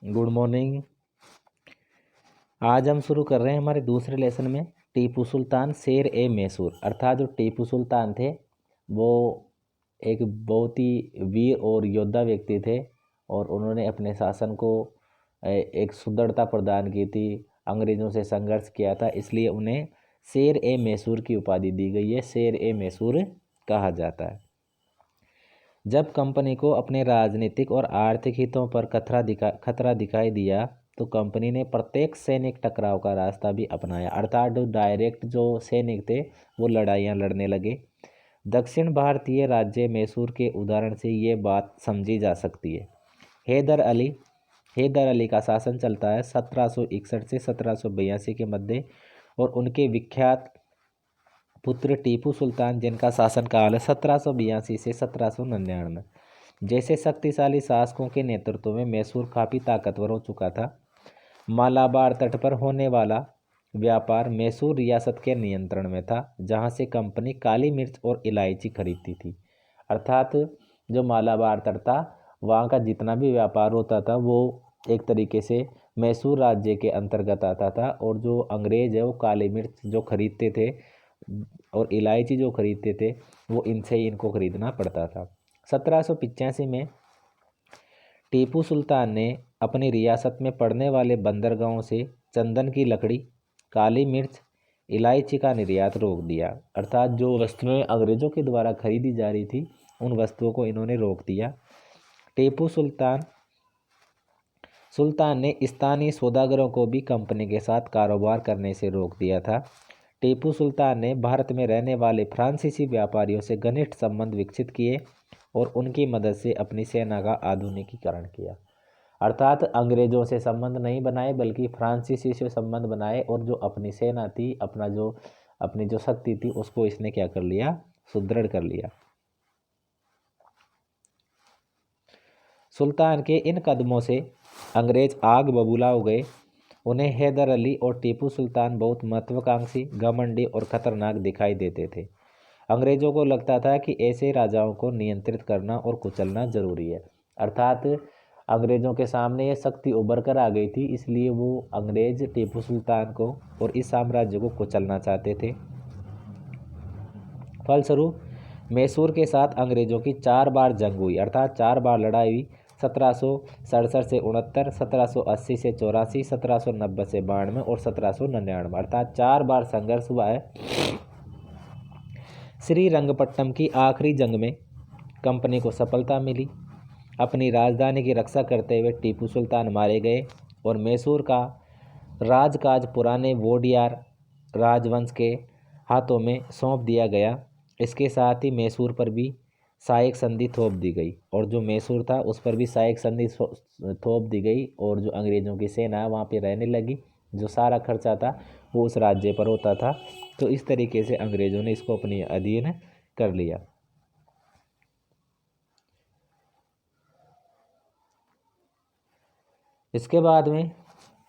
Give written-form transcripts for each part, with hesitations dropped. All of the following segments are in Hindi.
Good morning. आज हम शुरू कर रहे हैं हमारे दूसरे लेसन में टीपू सुल्तान शेर ए मैसूर। अर्थात जो टीपू सुल्तान थे वो एक बहुत ही वीर और योद्धा व्यक्ति थे और उन्होंने अपने शासन को एक सुदृढ़ता प्रदान की थी। अंग्रेज़ों से संघर्ष किया था, इसलिए उन्हें शेर ए मैसूर की उपाधि दी गई है। शेर ए मैसूर कहा जाता है। जब कंपनी को अपने राजनीतिक और आर्थिक हितों पर खतरा दिखाई दिया तो कंपनी ने प्रत्येक सैनिक टकराव का रास्ता भी अपनाया। अर्थात जो डायरेक्ट जो सैनिक थे वो लड़ाइयाँ लड़ने लगे। दक्षिण भारतीय राज्य मैसूर के उदाहरण से ये बात समझी जा सकती है। हैदर अली का शासन चलता है 1761 से 1782 के मध्य और उनके विख्यात पुत्र टीपू सुल्तान जिनका शासनकाल है 1782 से 1799 जैसे शक्तिशाली शासकों के नेतृत्व में मैसूर काफ़ी ताकतवर हो चुका था। मालाबार तट पर होने वाला व्यापार मैसूर रियासत के नियंत्रण में था, जहां से कंपनी काली मिर्च और इलायची खरीदती थी। अर्थात जो मालाबार तट था वहाँ का जितना भी व्यापार होता था वो एक तरीके से मैसूर राज्य के अंतर्गत आता था और जो अंग्रेज़ है वो काली मिर्च जो खरीदते थे और इलायची जो खरीदते थे वो इनसे ही इनको खरीदना पड़ता था। 1785 में टीपू सुल्तान ने अपनी रियासत में पड़ने वाले बंदरगाहों से चंदन की लकड़ी, काली मिर्च, इलायची का निर्यात रोक दिया। अर्थात जो वस्तुएं अंग्रेज़ों के द्वारा खरीदी जा रही थी उन वस्तुओं को इन्होंने रोक दिया। टीपू सुल्तान ने स्थानीय सौदागरों को भी कंपनी के साथ कारोबार करने से रोक दिया था। टीपू सुल्तान ने भारत में रहने वाले फ्रांसीसी व्यापारियों से घनिष्ठ संबंध विकसित किए और उनकी मदद से अपनी सेना का आधुनिकीकरण किया। अर्थात अंग्रेज़ों से संबंध नहीं बनाए बल्कि फ्रांसीसी से संबंध बनाए और जो अपनी सेना थी अपनी जो शक्ति थी उसको इसने क्या कर लिया, सुदृढ़ कर लिया। सुल्तान के इन कदमों से अंग्रेज आग बबूला हो गए। उन्हें हैदर अली और टीपू सुल्तान बहुत महत्वाकांक्षी, घमंडी और खतरनाक दिखाई देते थे। अंग्रेज़ों को लगता था कि ऐसे राजाओं को नियंत्रित करना और कुचलना जरूरी है। अर्थात अंग्रेज़ों के सामने ये शक्ति उभर कर आ गई थी, इसलिए वो अंग्रेज टीपू सुल्तान को और इस साम्राज्य को कुचलना चाहते थे। फलस्वरूप मैसूर के साथ अंग्रेज़ों की 4 बार जंग हुई। अर्थात 4 बार लड़ाई हुई। 1767 से 69, 1780 से 84, 1790 से 92 और 1799। अर्थात 4 बार संघर्ष हुआ है। श्रीरंगपट्टनम की आखिरी जंग में कंपनी को सफलता मिली। अपनी राजधानी की रक्षा करते हुए टीपू सुल्तान मारे गए और मैसूर का राजकाज पुराने वोडियार राजवंश के हाथों में सौंप दिया गया। इसके साथ ही मैसूर पर भी सहायक संधि थोप दी गई और जो मैसूर था उस पर भी सहायक संधि थोप दी गई और जो अंग्रेज़ों की सेना वहाँ पे रहने लगी। जो सारा खर्चा था वो उस राज्य पर होता था। तो इस तरीके से अंग्रेज़ों ने इसको अपने अधीन कर लिया। इसके बाद में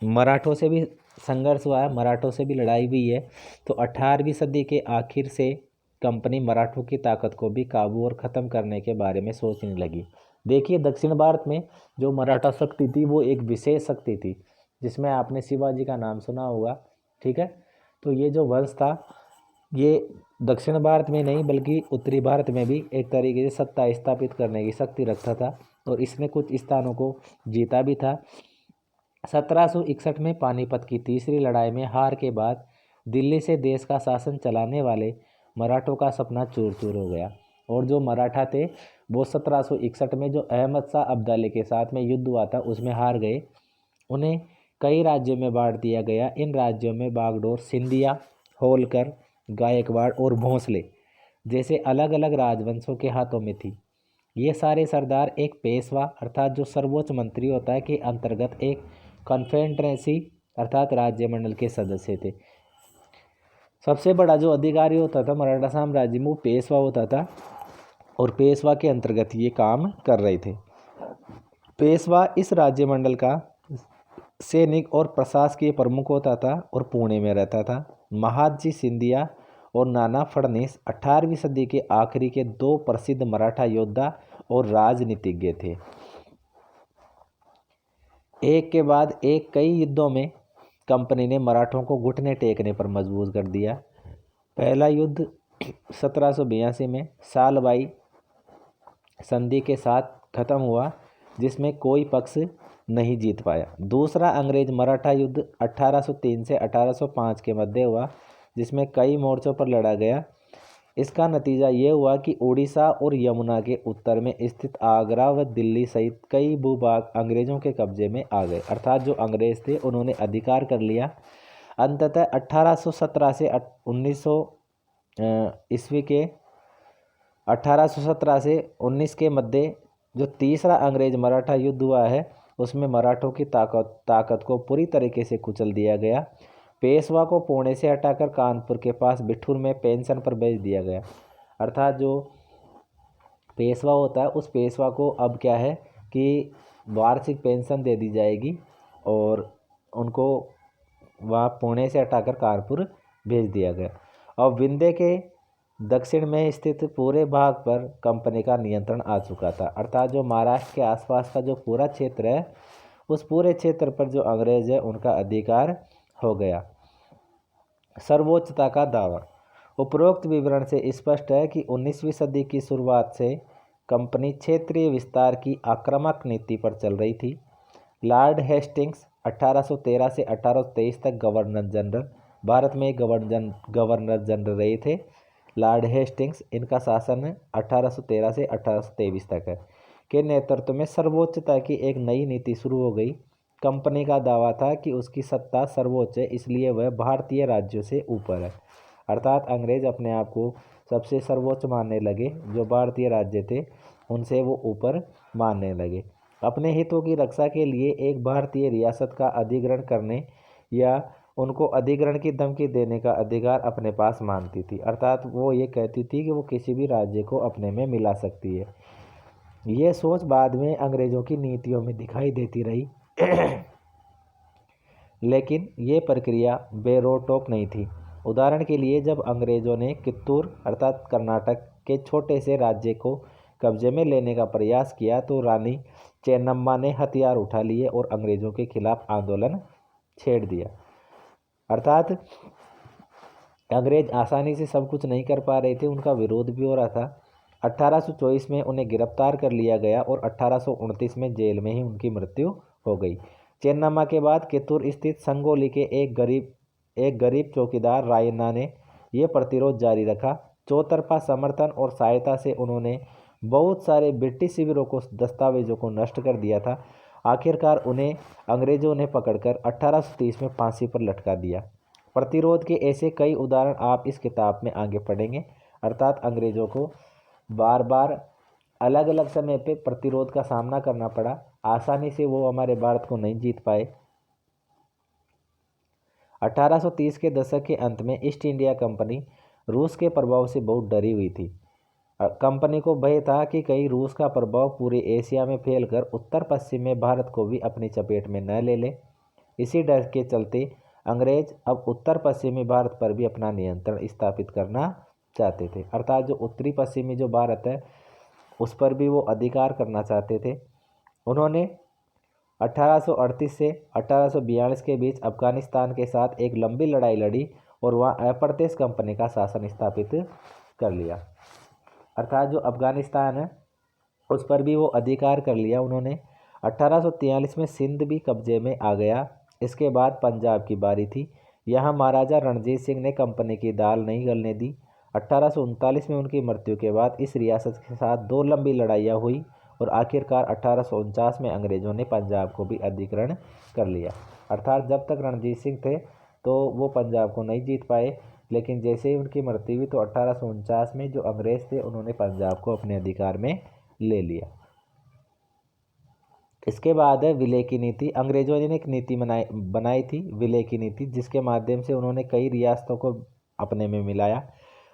मराठों से भी संघर्ष हुआ है, मराठों से भी लड़ाई हुई है। तो 18वीं सदी के आखिर से कंपनी मराठों की ताकत को भी काबू और ख़त्म करने के बारे में सोचने लगी। देखिए दक्षिण भारत में जो मराठा शक्ति थी वो एक विशेष शक्ति थी जिसमें आपने शिवाजी का नाम सुना होगा, ठीक है। तो ये जो वंश था ये दक्षिण भारत में नहीं बल्कि उत्तरी भारत में भी एक तरीके से सत्ता स्थापित करने की शक्ति रखता था और इसने कुछ स्थानों को जीता भी था। 1761 में पानीपत की तीसरी लड़ाई में हार के बाद दिल्ली से देश का शासन चलाने वाले मराठों का सपना चूर चूर हो गया और जो मराठा थे वो 1761 में जो अहमद शाह अब्दाली के साथ में युद्ध हुआ था उसमें हार गए। उन्हें कई राज्यों में बांट दिया गया। इन राज्यों में बागडोर, सिंधिया, होलकर, गायकवाड़ और भोंसले जैसे अलग अलग राजवंशों के हाथों में थी। ये सारे सरदार एक पेशवा अर्थात जो सर्वोच्च मंत्री होता है के अंतर्गत एक कॉन्फेडरेसी अर्थात राज्यमंडल के सदस्य थे। सबसे बड़ा जो अधिकारी होता था मराठा साम्राज्य में वो पेशवा होता था और पेशवा के अंतर्गत ये काम कर रहे थे। पेशवा इस राज्यमंडल का सैनिक और प्रशासकीय प्रमुख होता था और पुणे में रहता था। महादजी सिंधिया और नाना फडणवीस 18वीं सदी के आखिरी के 2 प्रसिद्ध मराठा योद्धा और राजनीतिज्ञ थे। एक के बाद एक कई युद्धों में कंपनी ने मराठों को घुटने टेकने पर मजबूर कर दिया। पहला युद्ध 1782 में सालबाई संधि के साथ खत्म हुआ, जिसमें कोई पक्ष नहीं जीत पाया। दूसरा अंग्रेज मराठा युद्ध 1803 से 1805 के मध्य हुआ, जिसमें कई मोर्चों पर लड़ा गया। इसका नतीजा ये हुआ कि उड़ीसा और यमुना के उत्तर में स्थित आगरा व दिल्ली सहित कई भूभाग अंग्रेजों के कब्जे में आ गए, अर्थात जो अंग्रेज थे उन्होंने अधिकार कर लिया। अंततः 1817 से 1900 ईस्वी के 1817 से 19 के मध्य जो तीसरा अंग्रेज मराठा युद्ध हुआ है, उसमें मराठों की ताकत को पूरी तरीके से कुचल दिया गया। पेशवा को पुणे से हटाकर कानपुर के पास बिठूर में पेंशन पर भेज दिया गया, अर्थात जो पेशवा होता है उस पेशवा को अब क्या है कि वार्षिक पेंशन दे दी जाएगी और उनको वहाँ पुणे से हटाकर कानपुर भेज दिया गया। और विंध्य के दक्षिण में स्थित पूरे भाग पर कंपनी का नियंत्रण आ चुका था, अर्थात जो महाराष्ट्र के आसपास का जो पूरा क्षेत्र है उस पूरे क्षेत्र पर जो अंग्रेज है उनका अधिकार हो गया। सर्वोच्चता का दावा। उपरोक्त विवरण से स्पष्ट है कि 19वीं सदी की शुरुआत से कंपनी क्षेत्रीय विस्तार की आक्रामक नीति पर चल रही थी। लॉर्ड हेस्टिंग्स 1813 से 1823 तक गवर्नर जनरल, भारत में गवर्नर जनरल रहे थे लॉर्ड हेस्टिंग्स। इनका शासन 1813 से 1823 तक है के नेतृत्व में सर्वोच्चता की एक नई नीति शुरू हो गई। कंपनी का दावा था कि उसकी सत्ता सर्वोच्च है, इसलिए वह भारतीय राज्यों से ऊपर है, अर्थात अंग्रेज अपने आप को सबसे सर्वोच्च मानने लगे। जो भारतीय राज्य थे उनसे वो ऊपर मानने लगे। अपने हितों की रक्षा के लिए एक भारतीय रियासत का अधिग्रहण करने या उनको अधिग्रहण की धमकी देने का अधिकार अपने पास मानती थी, अर्थात वो ये कहती थी कि वो किसी भी राज्य को अपने में मिला सकती है। ये सोच बाद में अंग्रेजों की नीतियों में दिखाई देती रही लेकिन ये प्रक्रिया बेरोक नहीं थी। उदाहरण के लिए जब अंग्रेजों ने कित्तूर अर्थात कर्नाटक के छोटे से राज्य को कब्जे में लेने का प्रयास किया तो रानी चेन्नम्मा ने हथियार उठा लिए और अंग्रेजों के खिलाफ आंदोलन छेड़ दिया, अर्थात अंग्रेज आसानी से सब कुछ नहीं कर पा रहे थे, उनका विरोध भी हो रहा था। 1824 में उन्हें गिरफ्तार कर लिया गया और 1829 में जेल में ही उनकी मृत्यु हो गई। चेन्नम्मा के बाद कित्तूर स्थित संगोली के एक गरीब चौकीदार रायन्ना ने यह प्रतिरोध जारी रखा। चौतरफा समर्थन और सहायता से उन्होंने बहुत सारे ब्रिटिश शिविरों को दस्तावेजों को नष्ट कर दिया था। आखिरकार उन्हें अंग्रेजों ने पकड़कर 1830 में फांसी पर लटका दिया। प्रतिरोध के ऐसे कई उदाहरण आप इस किताब में आगे पढ़ेंगे, अर्थात अंग्रेजों को बार बार अलग अलग समय पे प्रतिरोध का सामना करना पड़ा, आसानी से वो हमारे भारत को नहीं जीत पाए। 1830 के दशक के अंत में ईस्ट इंडिया कंपनी रूस के प्रभाव से बहुत डरी हुई थी। कंपनी को भय था कि कहीं रूस का प्रभाव पूरे एशिया में फैलकर उत्तर पश्चिम में भारत को भी अपनी चपेट में न ले ले। इसी डर के चलते अंग्रेज अब उत्तर पश्चिमी भारत पर भी अपना नियंत्रण स्थापित करना चाहते थे, अर्थात जो उत्तरी पश्चिमी जो भारत है उस पर भी वो अधिकार करना चाहते थे। उन्होंने 1838 से 1842 के बीच अफगानिस्तान के साथ एक लंबी लड़ाई लड़ी और वहाँ अप्रत्यक्ष कंपनी का शासन स्थापित कर लिया, अर्थात जो अफगानिस्तान है उस पर भी वो अधिकार कर लिया उन्होंने। 1843 में सिंध भी कब्जे में आ गया। इसके बाद पंजाब की बारी थी। यहाँ महाराजा रणजीत सिंह ने कंपनी की दाल नहीं गलने दी। 1839 में उनकी मृत्यु के बाद इस रियासत के साथ 2 लंबी लड़ाइयाँ हुई और आखिरकार 1849 में अंग्रेज़ों ने पंजाब को भी अधिग्रहण कर लिया, अर्थात जब तक रणजीत सिंह थे तो वो पंजाब को नहीं जीत पाए, लेकिन जैसे ही उनकी मृत्यु हुई तो 1849 में जो अंग्रेज़ थे उन्होंने पंजाब को अपने अधिकार में ले लिया। इसके बाद है विलय की नीति। अंग्रेजों ने एक नीति बनाई थी विलय की नीति, जिसके माध्यम से उन्होंने कई रियासतों को अपने में मिलाया।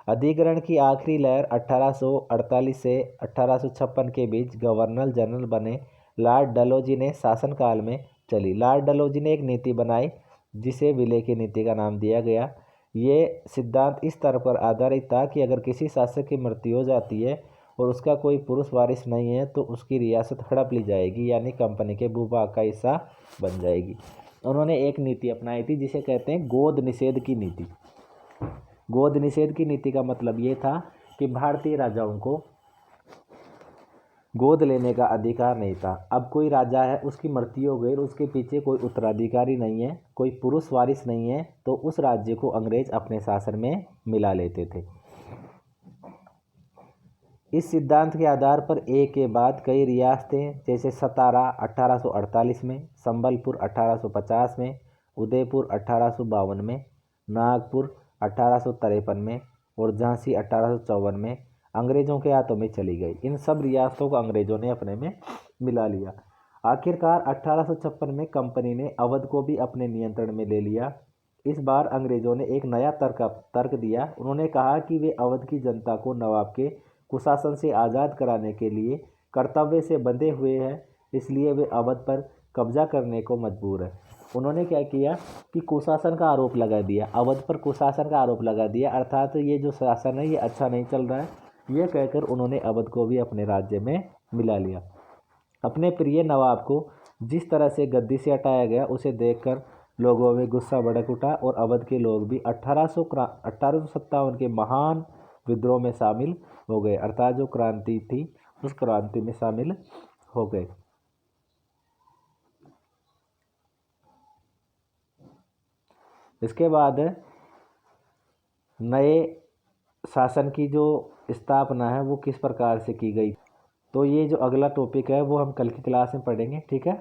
अधिग्रहण की आखिरी लहर 1848 से 1856 के बीच गवर्नर जनरल बने लॉर्ड डलहौजी ने शासनकाल में चली। लॉर्ड डलहौजी ने एक नीति बनाई जिसे विलय की नीति का नाम दिया गया। ये सिद्धांत इस तरह पर आधारित था कि अगर किसी शासक की मृत्यु हो जाती है और उसका कोई पुरुष वारिस नहीं है तो उसकी रियासत हड़प ली जाएगी, यानी कंपनी के भूभाग का हिस्सा बन जाएगी। उन्होंने एक नीति अपनाई थी जिसे कहते हैं गोद निषेध की नीति। गोद निषेध की नीति का मतलब ये था कि भारतीय राजाओं को गोद लेने का अधिकार नहीं था। अब कोई राजा है, उसकी मृत्यु हो गई, उसके पीछे कोई उत्तराधिकारी नहीं है, कोई पुरुष वारिस नहीं है, तो उस राज्य को अंग्रेज अपने शासन में मिला लेते थे। इस सिद्धांत के आधार पर एक के बाद कई रियासतें जैसे सतारा 1848 में, संबलपुर 1850 में, उदयपुर 1852 में, नागपुर 1853 में और झांसी 1854 में अंग्रेज़ों के हाथों में चली गई। इन सब रियासतों को अंग्रेज़ों ने अपने में मिला लिया। आखिरकार 1856 में कंपनी ने अवध को भी अपने नियंत्रण में ले लिया। इस बार अंग्रेज़ों ने एक नया तर्क दिया। उन्होंने कहा कि वे अवध की जनता को नवाब के कुशासन से आज़ाद कराने के लिए कर्तव्य से बंधे हुए हैं, इसलिए वे अवध पर कब्जा करने को मजबूर है। उन्होंने क्या किया कि कुशासन का आरोप लगा दिया, अवध पर कुशासन का आरोप लगा दिया, अर्थात ये जो शासन है ये अच्छा नहीं चल रहा है, ये कहकर उन्होंने अवध को भी अपने राज्य में मिला लिया। अपने प्रिय नवाब को जिस तरह से गद्दी से हटाया गया उसे देखकर लोगों में गुस्सा भड़क उठा और अवध के लोग भी 1857 के महान विद्रोह में शामिल हो गए, अर्थात जो क्रांति थी उस क्रांति में शामिल हो गए। इसके बाद नए शासन की जो स्थापना है वो किस प्रकार से की गई, तो ये जो अगला टॉपिक है वो हम कल की क्लास में पढ़ेंगे। ठीक है।